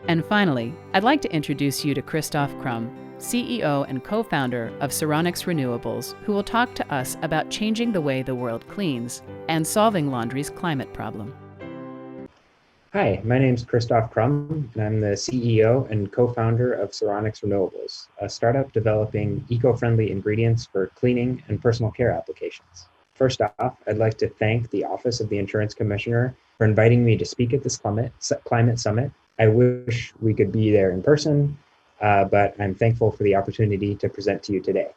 And finally, I'd like to introduce you to Christoph Krumm, CEO and co-founder of Sironix Renewables, who will talk to us about changing the way the world cleans and solving laundry's climate problem. Hi, my name is Christoph Krumm, and I'm the CEO and co-founder of Sironix Renewables, a startup developing eco-friendly ingredients for cleaning and personal care applications. First off, I'd like to thank the Office of the Insurance Commissioner for inviting me to speak at this climate summit. I wish we could be there in person, but I'm thankful for the opportunity to present to you today.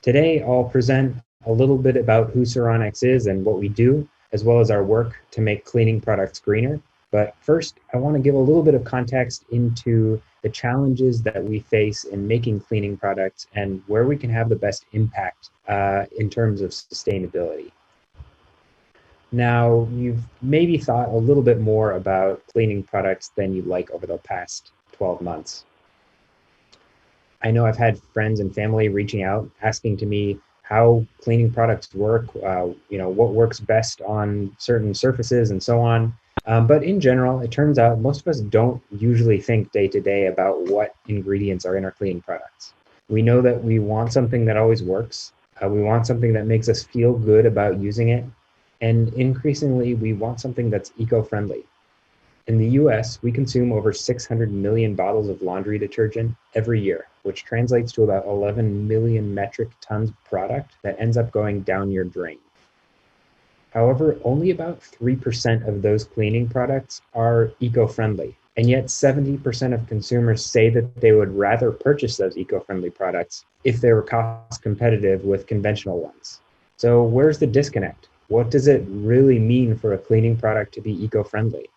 Today, I'll present a little bit about who Ceronics is and what we do, as well as our work to make cleaning products greener. But first, I want to give a little bit of context into the challenges that we face in making cleaning products and where we can have the best impact in terms of sustainability. Now, you've maybe thought a little bit more about cleaning products than you'd like over the past 12 months. I know I've had friends and family reaching out, asking to me how cleaning products work, what works best on certain surfaces and so on. But in general, it turns out most of us don't usually think day to day about what ingredients are in our cleaning products. We know that we want something that always works. We want something that makes us feel good about using it. And increasingly, we want something that's eco-friendly. In the US, we consume over 600 million bottles of laundry detergent every year, which translates to about 11 million metric tons of product that ends up going down your drain. However, only about 3% of those cleaning products are eco-friendly, and yet 70% of consumers say that they would rather purchase those eco-friendly products if they were cost competitive with conventional ones. So where's the disconnect? What does it really mean for a cleaning product to be eco-friendly?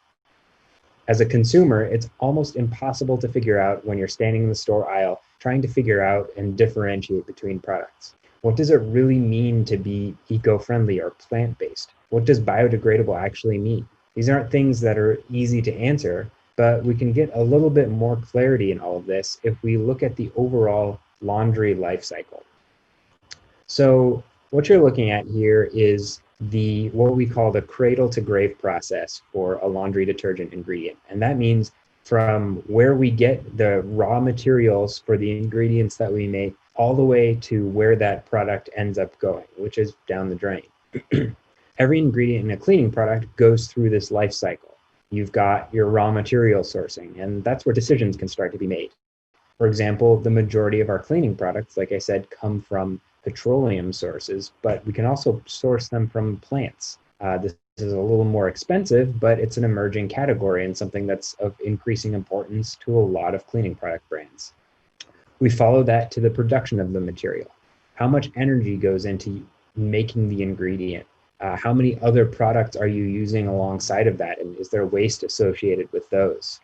As a consumer, it's almost impossible to figure out when you're standing in the store aisle trying to figure out and differentiate between products. What does it really mean to be eco-friendly or plant-based? What does biodegradable actually mean? These aren't things that are easy to answer, but we can get a little bit more clarity in all of this if we look at the overall laundry life cycle. So what you're looking at here is what we call the cradle to grave process for a laundry detergent ingredient. And that means from where we get the raw materials for the ingredients that we make all the way to where that product ends up going, which is down the drain. Every ingredient in a cleaning product goes through this life cycle. You've got your raw material sourcing, and that's where decisions can start to be made. For example, the majority of our cleaning products, like I said, come from petroleum sources, but we can also source them from plants. This is a little more expensive, but it's an emerging category and something that's of increasing importance to a lot of cleaning product brands. We follow that to the production of the material. How much energy goes into making the ingredient? How many other products are you using alongside of that? And is there waste associated with those?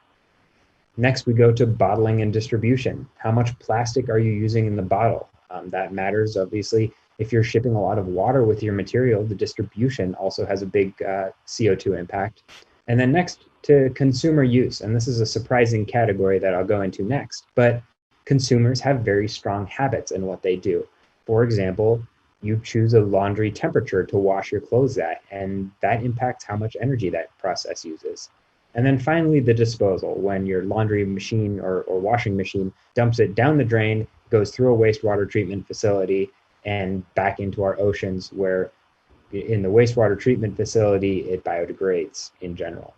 Next, we go to bottling and distribution. How much plastic are you using in the bottle? That matters, obviously. If you're shipping a lot of water with your material, the distribution also has a big CO2 impact. And then next to consumer use, and this is a surprising category that I'll go into next, but consumers have very strong habits in what they do. For example, you choose a laundry temperature to wash your clothes at, and that impacts how much energy that process uses. And then finally, the disposal, when your laundry machine or washing machine dumps it down the drain, goes through a wastewater treatment facility and back into our oceans, where in the wastewater treatment facility, it biodegrades in general.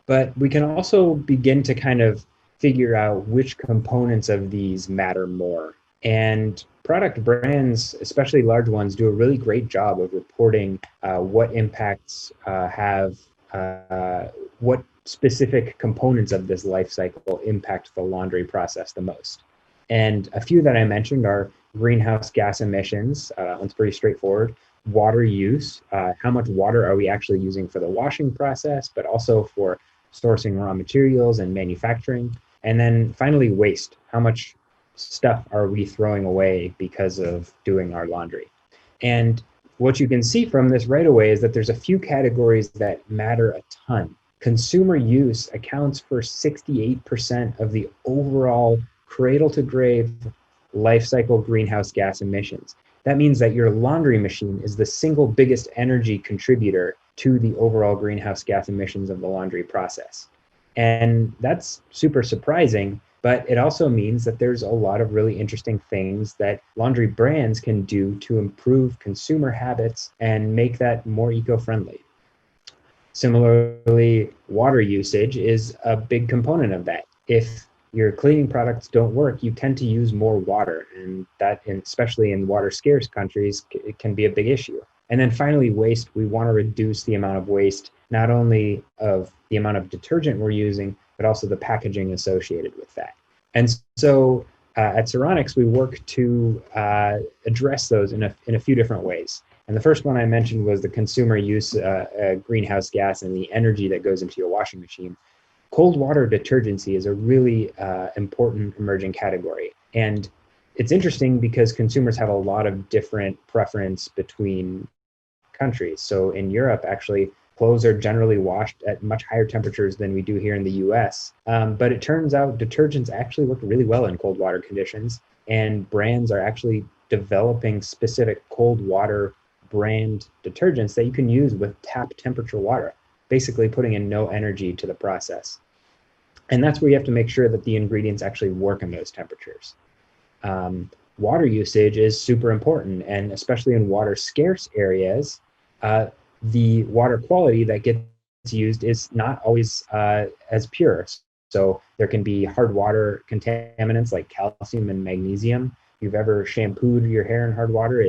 But we can also begin to kind of figure out which components of these matter more. And product brands, especially large ones, do a really great job of reporting what impacts what specific components of this life cycle impact the laundry process the most. And a few that I mentioned are greenhouse gas emissions. That's pretty straightforward. Water use, how much water are we actually using for the washing process, but also for sourcing raw materials and manufacturing. And then finally, waste. How much stuff are we throwing away because of doing our laundry? And what you can see from this right away is that there's a few categories that matter a ton. Consumer use accounts for 68% of the overall cradle to grave life cycle greenhouse gas emissions. That means that your laundry machine is the single biggest energy contributor to the overall greenhouse gas emissions of the laundry process. And that's super surprising, but it also means that there's a lot of really interesting things that laundry brands can do to improve consumer habits and make that more eco-friendly. Similarly, water usage is a big component of that. If your cleaning products don't work, you tend to use more water, and that, especially in water scarce countries, it can be a big issue. And then finally, waste. We want to reduce the amount of waste, not only of the amount of detergent we're using, but also the packaging associated with that. And so at Ceronics, we work to address those in a few different ways. And the first one I mentioned was the consumer use greenhouse gas and the energy that goes into your washing machine. Cold water detergency is a really important emerging category. And it's interesting because consumers have a lot of different preference between countries. So in Europe, actually, clothes are generally washed at much higher temperatures than we do here in the US. But it turns out detergents actually work really well in cold water conditions. And brands are actually developing specific cold water brand detergents that you can use with tap temperature water, basically putting in no energy to the process. And that's where you have to make sure that the ingredients actually work in those temperatures. Water usage is super important, and especially in water scarce areas, the water quality that gets used is not always as pure. So there can be hard water contaminants like calcium and magnesium. If you've ever shampooed your hair in hard water,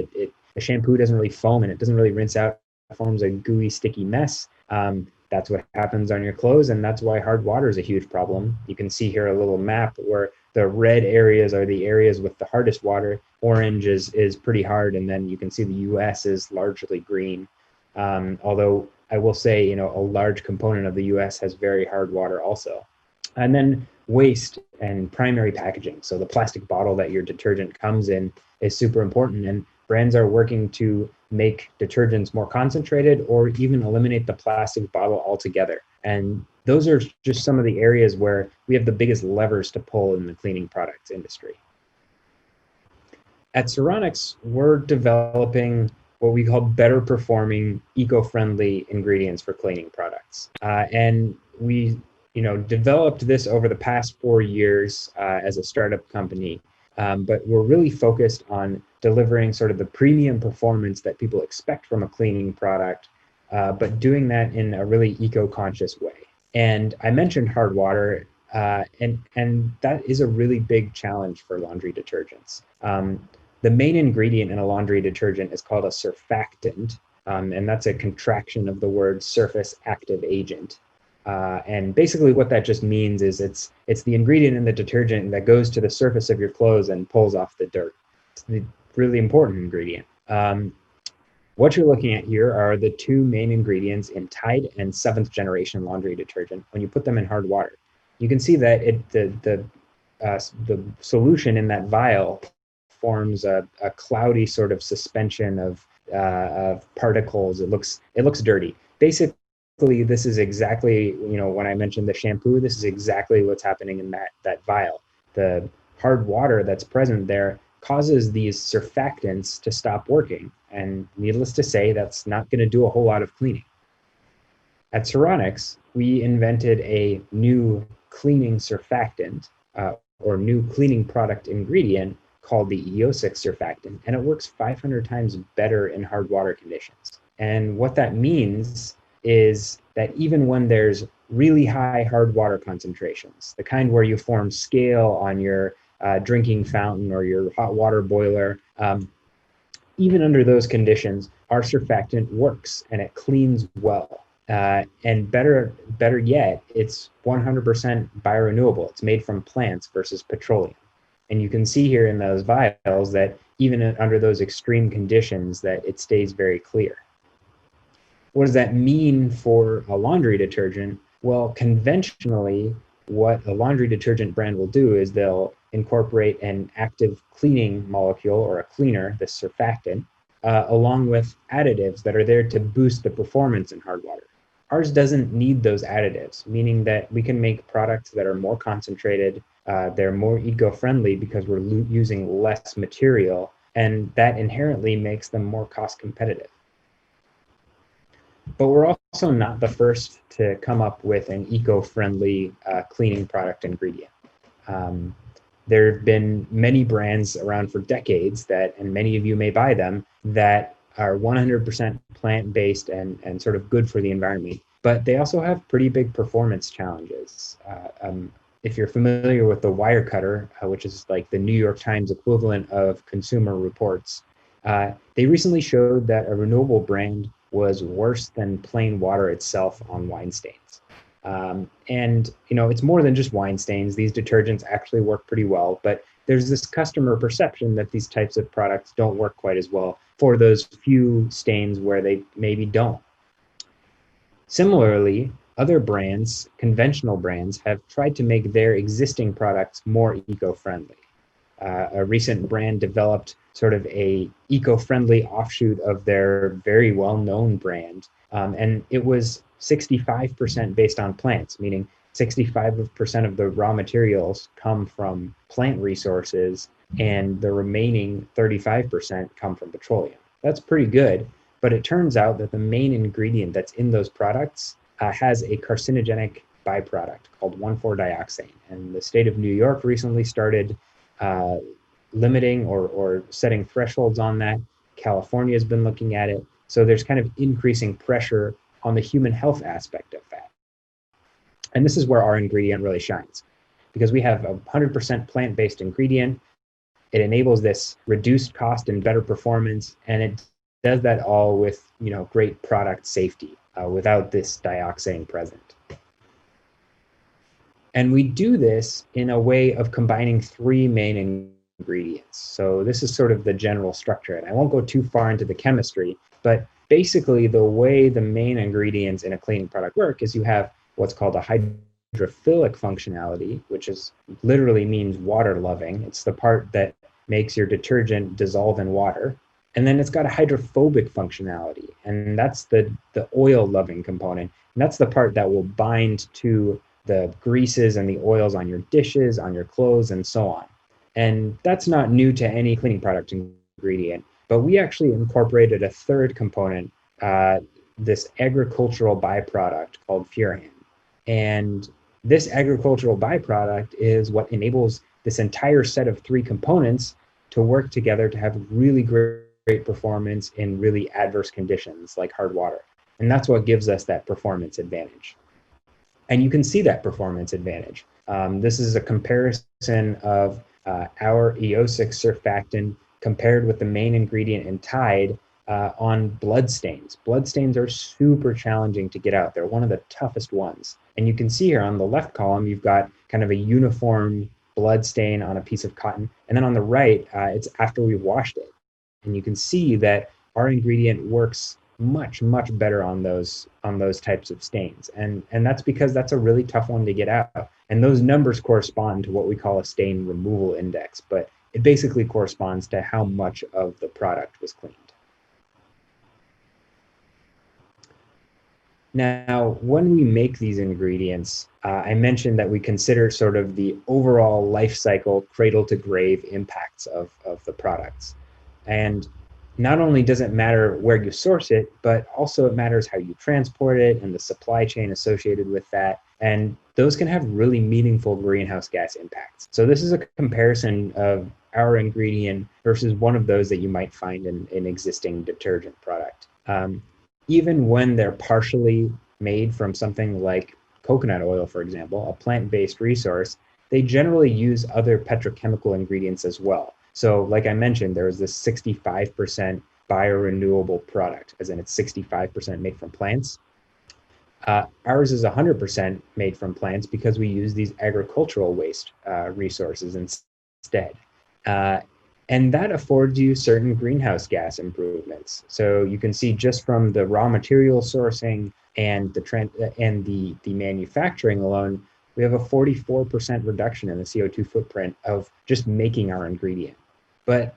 the shampoo doesn't really foam and it doesn't really rinse out. It forms a gooey, sticky mess. That's what happens on your clothes, and that's why hard water is a huge problem. You can see here a little map where the red areas are the areas with the hardest water. Orange is pretty hard, and then you can see the US is largely green. Although I will say, a large component of the US has very hard water also. And then waste and primary packaging. So the plastic bottle that your detergent comes in is super important, and brands are working to make detergents more concentrated or even eliminate the plastic bottle altogether. And those are just some of the areas where we have the biggest levers to pull in the cleaning products industry. At Ceronics, we're developing what we call better performing eco-friendly ingredients for cleaning products. And we developed this over the past 4 years as a startup company. But we're really focused on delivering sort of the premium performance that people expect from a cleaning product, but doing that in a really eco-conscious way. And I mentioned hard water, and that is a really big challenge for laundry detergents. The main ingredient in a laundry detergent is called a surfactant, and that's a contraction of the word surface active agent. And basically what that just means is it's the ingredient in the detergent that goes to the surface of your clothes and pulls off the dirt. It's the really important ingredient. What you're looking at here are the two main ingredients in Tide and 7th generation laundry detergent when you put them in hard water. You can see that the solution in that vial forms a cloudy sort of suspension of particles. It looks dirty. Basically, this is exactly, when I mentioned the shampoo, this is exactly what's happening in that vial. The hard water that's present there causes these surfactants to stop working. And needless to say, that's not going to do a whole lot of cleaning. At Ceronics, we invented a new cleaning surfactant or new cleaning product ingredient called the Eosix surfactant, and it works 500 times better in hard water conditions. And what that means is that even when there's really high hard water concentrations, the kind where you form scale on your drinking fountain or your hot water boiler, even under those conditions, our surfactant works and it cleans well. And better yet, it's 100% biorenewable. It's made from plants versus petroleum. And you can see here in those vials that even under those extreme conditions, that it stays very clear. What does that mean for a laundry detergent? Well, conventionally, what a laundry detergent brand will do is they'll incorporate an active cleaning molecule or a cleaner, the surfactant, along with additives that are there to boost the performance in hard water. Ours doesn't need those additives, meaning that we can make products that are more concentrated, they're more eco-friendly because we're using less material, and that inherently makes them more cost competitive. But we're also not the first to come up with an eco-friendly cleaning product ingredient. Um, there have been many brands around for decades that, and many of you may buy them, that are 100% plant-based and sort of good for the environment. But they also have pretty big performance challenges. If you're familiar with the Wirecutter, which is like the New York Times equivalent of Consumer Reports, they recently showed that a renewable brand was worse than plain water itself on wine stains. And it's more than just wine stains. These detergents actually work pretty well, but there's this customer perception that these types of products don't work quite as well for those few stains where they maybe don't. Similarly, other brands, conventional brands, have tried to make their existing products more eco-friendly. A recent brand developed sort of a eco-friendly offshoot of their very well-known brand, and it was 65% based on plants, meaning 65% of the raw materials come from plant resources, and the remaining 35% come from petroleum. That's pretty good, but it turns out that the main ingredient that's in those products has a carcinogenic byproduct called 1,4-dioxane. And the state of New York recently started limiting or setting thresholds on that. California has been looking at it. So there's kind of increasing pressure on the human health aspect of that. And this is where our ingredient really shines, because we have a 100% plant-based ingredient. It enables this reduced cost and better performance, and it does that all with great product safety without this dioxane present. And we do this in a way of combining three main ingredients. So this is sort of the general structure, and I won't go too far into the chemistry, but basically the way the main ingredients in a cleaning product work is you have what's called a hydrophilic functionality, which is literally means water loving. It's the part that makes your detergent dissolve in water. And then it's got a hydrophobic functionality, and that's the oil loving component. And that's the part that will bind to the greases and the oils on your dishes, on your clothes, and so on. And that's not new to any cleaning product ingredient, but we actually incorporated a third component, this agricultural byproduct called furan. And this agricultural byproduct is what enables this entire set of three components to work together to have really great performance in really adverse conditions like hard water. And that's what gives us that performance advantage. And you can see that performance advantage. This is a comparison of our eosic surfactant compared with the main ingredient in Tide on blood stains. Blood stains are super challenging to get out. They're one of the toughest ones. And you can see here on the left column, you've got kind of a uniform blood stain on a piece of cotton. And then on the right, it's after we've washed it. And you can see that our ingredient works much better on those types of stains, and that's because that's a really tough one to get out, and those numbers correspond to what we call a stain removal index, but it basically corresponds to how much of the product was cleaned. Now, when we make these ingredients, I mentioned that we consider sort of the overall life cycle, cradle to grave impacts of the products. And not only does it matter where you source it, but also it matters how you transport it and the supply chain associated with that. And those can have really meaningful greenhouse gas impacts. So this is a comparison of our ingredient versus one of those that you might find in an existing detergent product. Even when they're partially made from something like coconut oil, for example, a plant-based resource, they generally use other petrochemical ingredients as well. So like I mentioned, there was this 65% biorenewable product, as in it's 65% made from plants. Ours is 100% made from plants because we use these agricultural waste resources instead. And that affords you certain greenhouse gas improvements. So you can see just from the raw material sourcing and the manufacturing alone, we have a 44% reduction in the CO2 footprint of just making our ingredient. But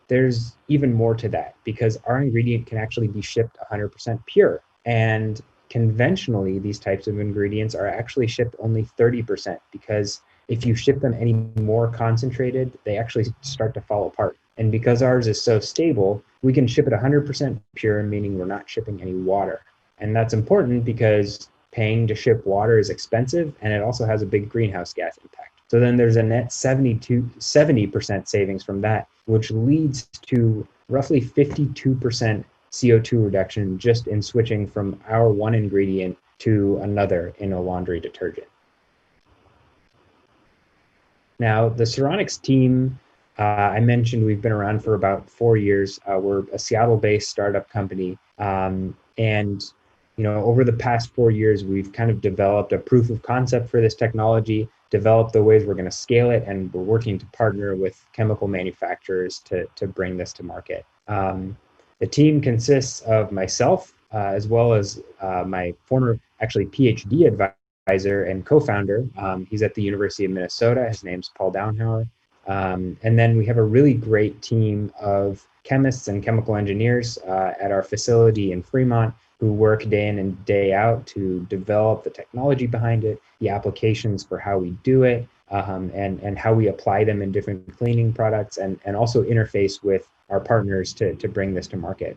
there's even more to that, because our ingredient can actually be shipped 100% pure. And conventionally, these types of ingredients are actually shipped only 30%, because if you ship them any more concentrated, they actually start to fall apart. And because ours is so stable, we can ship it 100% pure, meaning we're not shipping any water. And that's important because paying to ship water is expensive, and it also has a big greenhouse gas impact. So then there's a net 70% savings from that, which leads to roughly 52% CO2 reduction just in switching from our one ingredient to another in a laundry detergent. Now, the Ceronics team, I mentioned we've been around for about 4 years. We're a Seattle-based startup company, and over the past 4 years, we've kind of developed a proof of concept for this technology, developed the ways we're going to scale it, and we're working to partner with chemical manufacturers to bring this to market. The team consists of myself, as well as my former, actually, PhD advisor and co-founder. He's at the University of Minnesota. His name's Paul Downhauer. And then we have a really great team of chemists and chemical engineers at our facility in Fremont who work day in and day out to develop the technology behind it, the applications for how we do it, and how we apply them in different cleaning products, and also interface with our partners to bring this to market.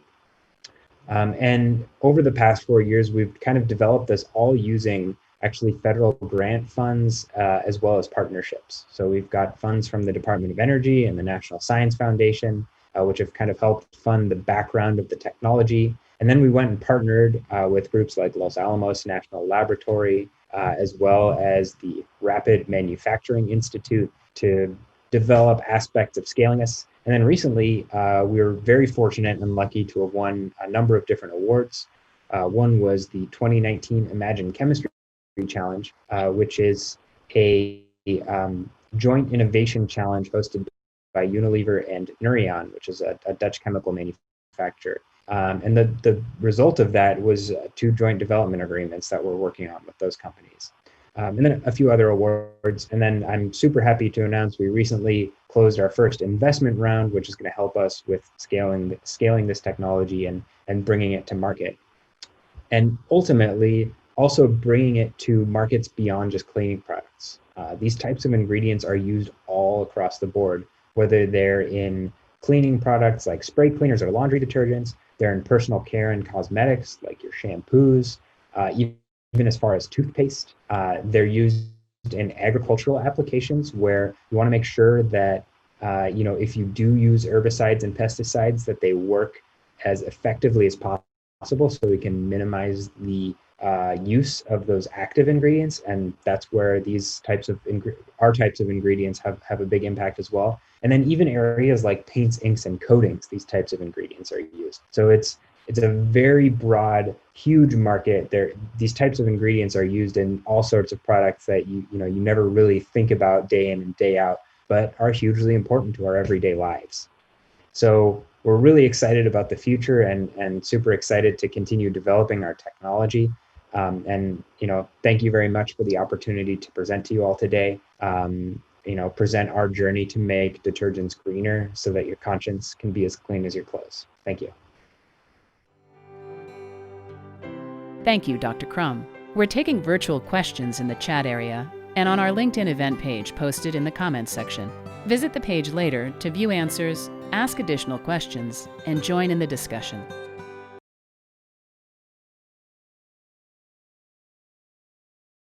And over the past 4 years, we've kind of developed this all using actually federal grant funds as well as partnerships. So we've got funds from the Department of Energy and the National Science Foundation, which have kind of helped fund the background of the technology. And then we went and partnered with groups like Los Alamos National Laboratory, as well as the Rapid Manufacturing Institute to develop aspects of scaling us. And then recently, we were very fortunate and lucky to have won a number of different awards. One was the 2019 Imagine Chemistry Challenge, which is a joint innovation challenge hosted by Unilever and Nouryon, which is a Dutch chemical manufacturer. And the result of that was 2 joint development agreements that we're working on with those companies. And then a few other awards. And then I'm super happy to announce we recently closed our first investment round, which is going to help us with scaling this technology and bringing it to market. And ultimately, also bringing it to markets beyond just cleaning products. These types of ingredients are used all across the board, whether they're in cleaning products like spray cleaners or laundry detergents, they're in personal care and cosmetics like your shampoos, even as far as toothpaste. They're used in agricultural applications where you want to make sure that if you do use herbicides and pesticides, that they work as effectively as possible so we can minimize the use of those active ingredients, and that's where these types of ingredients have a big impact as well. And then even areas like paints, inks, and coatings, these types of ingredients are used. So it's a very broad, huge market. These types of ingredients are used in all sorts of products that you never really think about day in and day out, but are hugely important to our everyday lives. So we're really excited about the future and super excited to continue developing our technology. And thank you very much for the opportunity to present to you all today. Present our journey to make detergents greener so that your conscience can be as clean as your clothes. Thank you. Thank you, Dr. Krumm. We're taking virtual questions in the chat area and on our LinkedIn event page posted in the comments section. Visit the page later to view answers, ask additional questions, and join in the discussion.